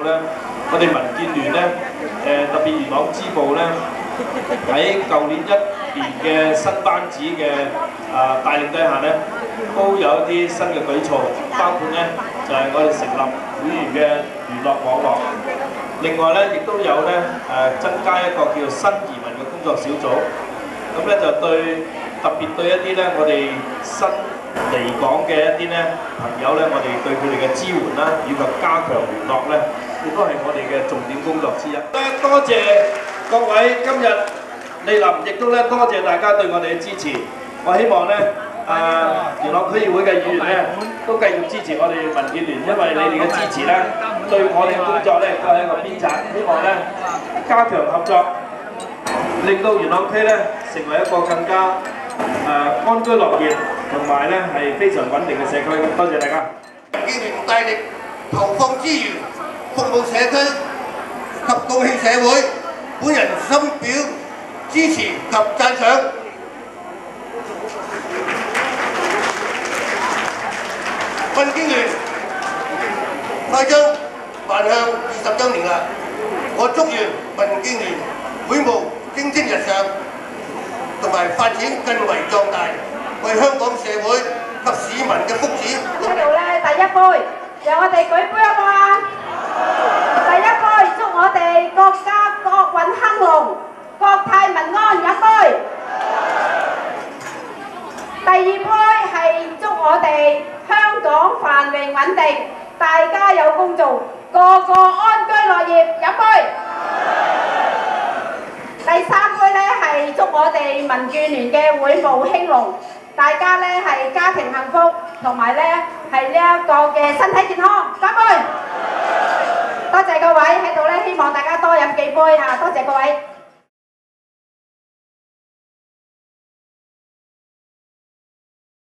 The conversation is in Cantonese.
到咧，我哋民建聯咧特別元朗支部咧喺舊年1年嘅新班子嘅帶領底下咧，都有一啲新嘅舉措，包括咧就係我哋成立會員嘅聯絡網絡。另外咧，亦都有咧增加一個叫新移民嘅工作小組，咁咧就特別對一啲咧我哋新嚟港嘅一啲咧朋友咧，我哋對佢哋嘅支援啦，以及加強聯絡咧，亦都係我哋嘅重點工作之一。多謝各位今日蒞臨，亦都咧多謝大家對我哋嘅支持。我希望咧元朗區議會嘅議員咧都繼續支持我哋民建聯，因為你哋嘅支持咧對我哋嘅工作咧都係一個鞭策。希望咧加強合作，令到元朗區咧成為一個更加安居樂業同埋咧係非常穩定嘅社區。多謝大家。民建聯大力投放資源，服務社區及貢獻社會，本人深表支持及讚賞。民建聯快將邁向20週年啦！我祝願民建聯會務蒸蒸日上，同埋發展更為壯大，為香港社會及市民嘅福祉。呢度咧第一杯，由我哋舉杯好唔好啊？第一杯祝我哋國家國運興隆，國泰民安，飲杯。第二杯係祝我哋香港繁榮穩定，大家有工做，個個安居樂業，飲杯。第三杯咧係祝我哋民建聯嘅會務興隆，大家咧係家庭幸福，同埋咧係呢一個嘅身體健康，乾杯！多謝各位喺度咧，希望大家多飲幾杯嚇，多謝各位。